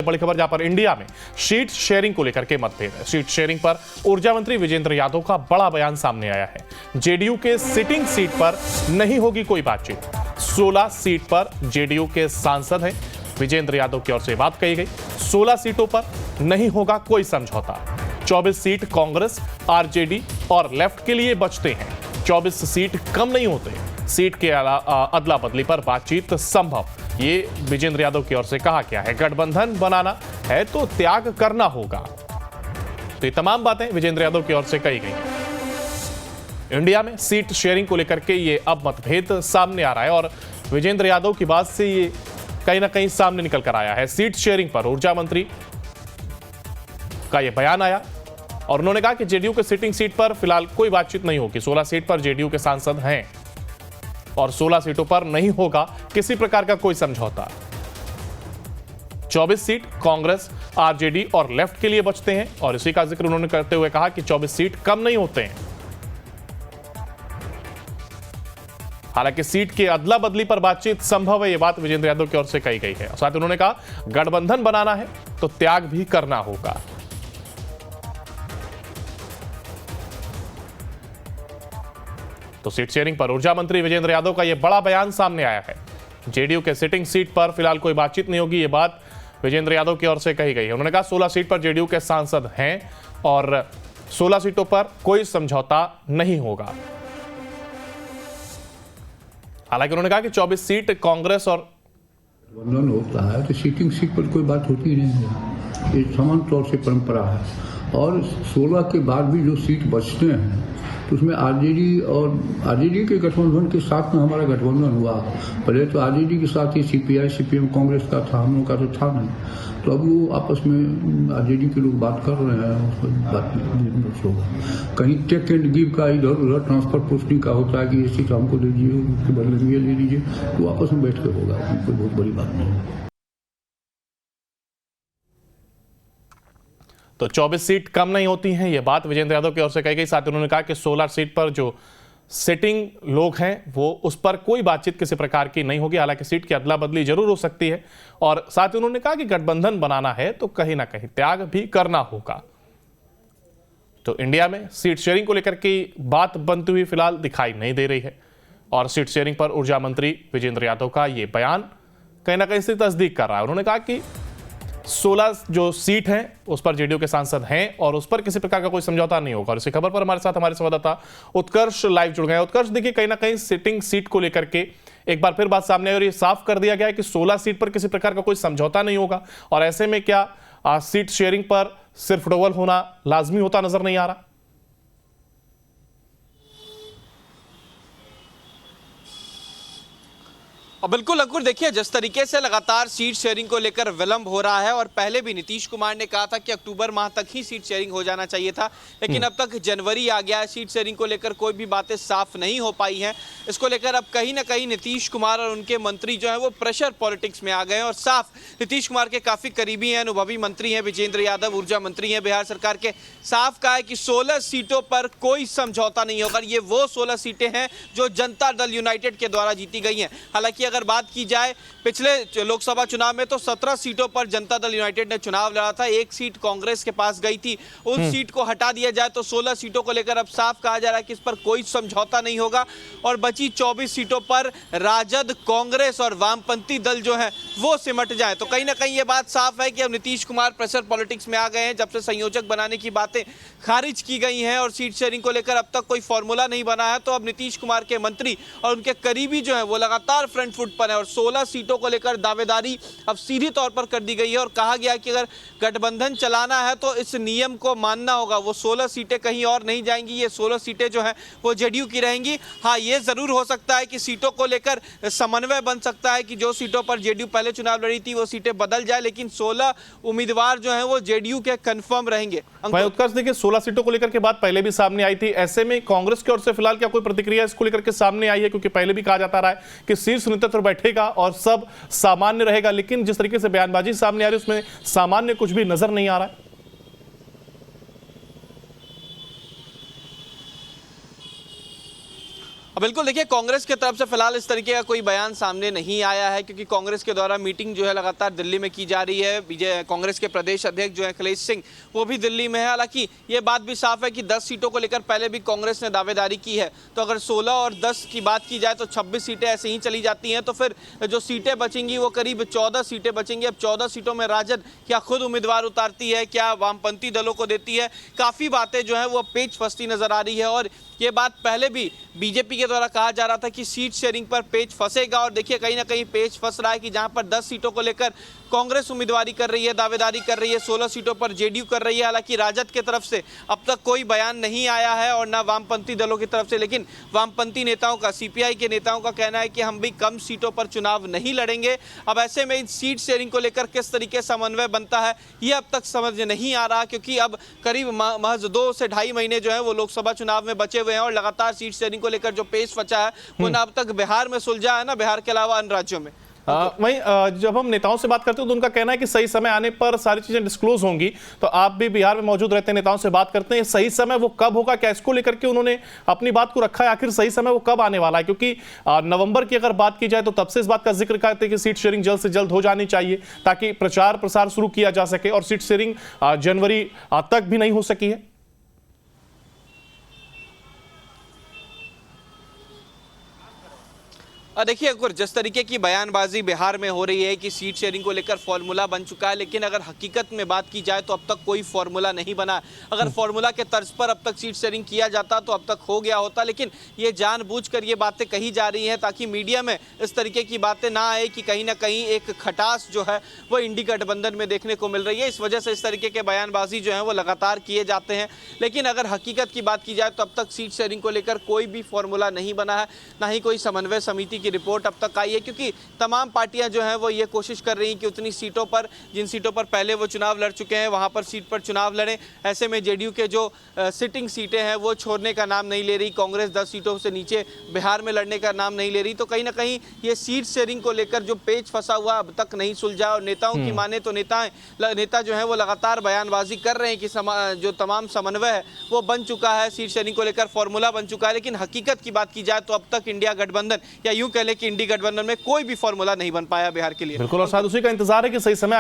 बड़ी खबर, जहां पर इंडिया में सीट शेयरिंग को लेकर के मतभेद है। सीट शेयरिंग पर ऊर्जा मंत्री विजेंद्र यादव का बड़ा बयान सामने आया है। जेडीयू के सिटिंग सीट पर नहीं होगी कोई बातचीत। 16 सीट पर जेडीयू के सांसद हैं। विजेंद्र यादव की ओर से बात कही गई, 16 सीटों पर नहीं होगा कोई समझौता। 24 सीट कांग्रेस, आरजेडी और लेफ्ट के लिए बचते हैं। 24 सीट कम नहीं होते। सीट के अदला बदली पर बातचीत संभव, ये विजेंद्र यादव की ओर से कहा गया है। गठबंधन बनाना है तो त्याग करना होगा। तो ये तमाम बातें विजेंद्र यादव की ओर से कही गई हैं। इंडिया में सीट शेयरिंग को लेकर के ये अब मतभेद सामने आ रहा है और विजेंद्र यादव की बात से ये कहीं ना कहीं सामने निकल कर आया है। सीट शेयरिंग पर ऊर्जा मंत्री का यह बयान आया और उन्होंने कहा कि जेडीयू के सिटिंग सीट पर फिलहाल कोई बातचीत नहीं होगी। 16 सीट पर जेडीयू के सांसद हैं और 16 सीटों पर नहीं होगा किसी प्रकार का कोई समझौता। 24 सीट कांग्रेस, आरजेडी और लेफ्ट के लिए बचते हैं और इसी का जिक्र उन्होंने करते हुए कहा कि 24 सीट कम नहीं होते हैं। हालांकि सीट के अदला बदली पर बातचीत संभव है, यह बात विजेंद्र यादव की ओर से कही गई है। साथ ही उन्होंने कहा गठबंधन बनाना है तो त्याग भी करना होगा। तो सीट शेयरिंग पर ऊर्जा मंत्री विजेंद्र यादव का यह बड़ा बयान सामने आया है। जेडीयू के सिटिंग सीट पर फिलहाल कोई बातचीत नहीं होगी, यह बात विजेंद्र यादव की ओर से कही गई है। उन्होंने कहा 16 सीट पर जेडीयू के सांसद हैं और 16 सीटों पर कोई समझौता नहीं होगा। हालांकि उन्होंने कहा कि 24 सीट कांग्रेस और गठबंधन होता है तो सीटिंग सीट पर कोई बात होती नहीं है, ये सामान्य तौर से परंपरा है। और 16 के बाद भी जो सीट बचते हैं तो उसमें आरजेडी के गठबंधन के साथ में हमारा गठबंधन हुआ। पहले तो आरजेडी के साथ ही सीपीआई सीपीएम कांग्रेस का था, हम लोग का तो था नहीं। तो अब वो आपस में आरजेडी के लोग बात कर रहे हैं, बात होगा कहीं टेक एंड गिव का, इधर उधर ट्रांसफर पोस्टिंग का होता है कि ये सीट हमको दे दीजिए, उसके बदले में ये ले लीजिए, तो आपस में बैठ के होगा, कोई बहुत बड़ी बात नहीं है। तो 24 सीट कम नहीं होती हैं, यह बात विजेंद्र यादव की ओर से कही गई। साथ ही उन्होंने कहा कि 16 सीट पर जो सिटिंग लोग हैं वो उस पर कोई बातचीत किसी प्रकार की नहीं होगी। हालांकि सीट की अदला बदली जरूर हो सकती है और साथ ही उन्होंने कहा कि गठबंधन बनाना है तो कहीं ना कहीं त्याग भी करना होगा। तो इंडिया में सीट शेयरिंग को लेकर की बात बनती हुई फिलहाल दिखाई नहीं दे रही है और सीट शेयरिंग पर ऊर्जा मंत्री विजेंद्र यादव का यह बयान कहीं ना कहीं से तस्दीक कर रहा है। उन्होंने कहा कि 16 जो सीट हैं उस पर जेडीयू के सांसद हैं और उस पर किसी प्रकार का कोई समझौता नहीं होगा। और इसी खबर पर हमारे साथ हमारे संवाददाता उत्कर्ष लाइव जुड़ गए। उत्कर्ष, देखिए कहीं ना कहीं सिटिंग सीट को लेकर के एक बार फिर बात सामने आई और ये साफ कर दिया गया है कि 16 सीट पर किसी प्रकार का कोई समझौता नहीं होगा। और ऐसे में क्या सीट शेयरिंग पर सिर्फ डबल होना लाजमी होता नजर नहीं आ रहा? और बिल्कुल अंकुर, देखिए जिस तरीके से लगातार सीट शेयरिंग को लेकर विलंब हो रहा है और पहले भी नीतीश कुमार ने कहा था कि अक्टूबर माह तक ही सीट शेयरिंग हो जाना चाहिए था, लेकिन अब तक जनवरी आ गया है, सीट शेयरिंग को लेकर कोई भी बातें साफ नहीं हो पाई हैं। इसको लेकर अब कहीं ना कहीं नीतीश कुमार और उनके मंत्री जो है वो प्रेशर पॉलिटिक्स में आ गए हैं और साफ नीतीश कुमार के काफी करीबी हैं, अनुभवी मंत्री हैं विजेंद्र यादव, ऊर्जा मंत्री हैं बिहार सरकार के। साफ कहा है कि 16 सीटों पर कोई समझौता नहीं होगा। ये वो 16 सीटें हैं जो जनता दल यूनाइटेड के द्वारा जीती गई हैं। हालांकि अगर बात की जाए पिछले लोकसभा चुनाव में तो 17 सीटों पर जनता दल यूनाइटेड ने चुनाव लड़ा था, एक सीट कांग्रेस के पास गई थी। उन सीट को हटा दिया जाए तो 16 सीटों को लेकर अब साफ कहा जा रहा है कि इस पर कोई समझौता नहीं होगा और बची 24 सीटों पर राजद, कांग्रेस और वामपंथी दल जो है वो सिमट जाए। तो कहीं ना कहीं ये बात साफ है कि अब नीतीश कुमार प्रेशर पॉलिटिक्स में आ गए हैं। जब से संयोजक बनाने की बातें खारिज की गई हैं और सीट शेयरिंग को लेकर अब तक कोई फॉर्मूला नहीं बना है, तो अब नीतीश कुमार के मंत्री और उनके करीबी जो है वो लगातार फ्रंट फुट पर है और 16 सीटों को लेकर दावेदारी अब सीधी तौर पर कर दी गई है और कहा गया कि अगर गठबंधन चलाना है तो इस नियम को मानना होगा। वो 16 सीटें कहीं और नहीं जाएंगी, ये 16 सीटें जो हैं वो जेडीयू की रहेंगी। हाँ, ये जरूर हो सकता है कि सीटों को लेकर समन्वय बन सकता है कि जो सीटों पर जेडीयू पहले चुनाव लड़ी थी वो सीटें बदल जाए, लेकिन 16 उम्मीदवार जो हैं वो जेडीयू के कंफर्म रहेंगे। भाई उत्कर्ष, देखिए 16 सीटों को लेकर के बात पहले भी सामने आई थी। ऐसे में कांग्रेस की ओर से फिलहाल क्या कोई प्रतिक्रिया इसको लेकर के सामने आई है? क्योंकि पहले भी कहा जाता रहा है कि शीर्ष नेतृत्व बैठेगा और सब सामान्य रहेगा, लेकिन जिस तरीके से बयानबाजी सामने आ रही है उसमें सामान्य कुछ भी नजर नहीं आ रहा है। बिल्कुल, देखिए कांग्रेस की तरफ से फिलहाल इस तरीके का कोई बयान सामने नहीं आया है, क्योंकि कांग्रेस के द्वारा मीटिंग जो है लगातार दिल्ली में की जा रही है। कांग्रेस के प्रदेश अध्यक्ष जो है अखिलेश सिंह, वो भी दिल्ली में है। हालांकि ये बात भी साफ है कि 10 सीटों को लेकर पहले भी कांग्रेस ने दावेदारी की है, तो अगर 16 और 10 की बात की जाए तो 26 सीटें ऐसे ही चली जाती हैं। तो फिर जो सीटें बचेंगी वो करीब 14 सीटें बचेंगी। अब 14 सीटों में राजद क्या खुद उम्मीदवार उतारती है, क्या वामपंथी दलों को देती है, काफ़ी बातें जो है वो पेच फंसती नजर आ रही है। और ये बात पहले भी बीजेपी के द्वारा कहा जा रहा था कि सीट शेयरिंग पर पेच फंसेगा, और देखिए कहीं ना कहीं पेच फंस रहा है कि जहां पर 10 सीटों को लेकर कांग्रेस उम्मीदवारी कर रही है, दावेदारी कर रही है, 16 सीटों पर जेडीयू कर रही है। हालांकि राजद की तरफ से अब तक कोई बयान नहीं आया है और ना वामपंथी दलों की तरफ से, लेकिन वामपंथी नेताओं का, सीपीआई के नेताओं का कहना है कि हम भी कम सीटों पर चुनाव नहीं लड़ेंगे। अब ऐसे में इन सीट शेयरिंग को लेकर किस तरीके से समन्वय बनता है ये अब तक समझ नहीं आ रहा, क्योंकि अब करीब महज 2 से ढाई महीने जो है वो लोकसभा चुनाव में बचे हुए हैं और लगातार सीट शेयरिंग को लेकर जो पेच फंसा है वो ना अब तक बिहार में सुलझा है, ना बिहार के अलावा अन्य राज्यों में। वहीं जब हम नेताओं से बात करते हैं तो उनका कहना है कि सही समय आने पर सारी चीजें डिस्क्लोज होंगी। तो आप भी बिहार में मौजूद रहते हैं, नेताओं से बात करते हैं, सही समय वो कब होगा, क्या इसको लेकर के उन्होंने अपनी बात को रखा है, आखिर सही समय वो कब आने वाला है? क्योंकि नवंबर की अगर बात की जाए तो तब से इस बात का जिक्र करते हैं कि सीट शेयरिंग जल्द से जल्द हो जानी चाहिए ताकि प्रचार प्रसार शुरू किया जा सके, और सीट शेयरिंग जनवरी तक भी नहीं हो सकी है। देखिए अगर जिस तरीके की बयानबाजी बिहार में हो रही है कि सीट शेयरिंग को लेकर फॉर्मूला बन चुका है, लेकिन अगर हकीकत में बात की जाए तो अब तक कोई फॉर्मूला नहीं बना। अगर फॉर्मूला के तर्ज पर अब तक सीट शेयरिंग किया जाता तो अब तक हो गया होता, लेकिन ये जानबूझकर ये बातें कही जा रही हैं ताकि मीडिया में इस तरीके की बातें ना आए कि कहीं ना कहीं एक खटास जो है वो इंडी गठबंधन में देखने को मिल रही है। इस वजह से इस तरीके के बयानबाजी जो है वो लगातार किए जाते हैं। लेकिन अगर हकीकत की बात की जाए तो अब तक सीट शेयरिंग को लेकर कोई भी फॉर्मूला नहीं बना है, ना ही कोई समन्वय समिति रिपोर्ट अब तक आई है, क्योंकि तमाम पार्टियां जो हैं वो ये कोशिश कर रही हैं कि उतनी सीटों पर, जिन सीटों पर पहले वो चुनाव लड़ चुके हैं वहां पर सीट पर चुनाव लड़ें। ऐसे में जेडीयू के जो सिटिंग सीटें हैं वो छोड़ने का नाम नहीं ले रही, कांग्रेस 10 सीटों से नीचे बिहार में लड़ने का नाम नहीं ले रही। तो कहीं ना कहीं ये सीट शेयरिंग को लेकर जो पेच फंसा हुआ अब तक नहीं सुलझा, और नेताओं की माने तो नेता जो है वो लगातार बयानबाजी कर रहे हैं कि जो तमाम समन्वय है वो बन चुका है, सीट शेयरिंग को लेकर फॉर्मूला बन चुका है। लेकिन हकीकत की बात की जाए तो अब तक इंडिया गठबंधन, या यूं कह लें कि इंडी गठबंधन में कोई भी फॉर्मूला नहीं बन पाया बिहार के लिए। बिल्कुल, और शायद उसी का इंतजार है कि सही समय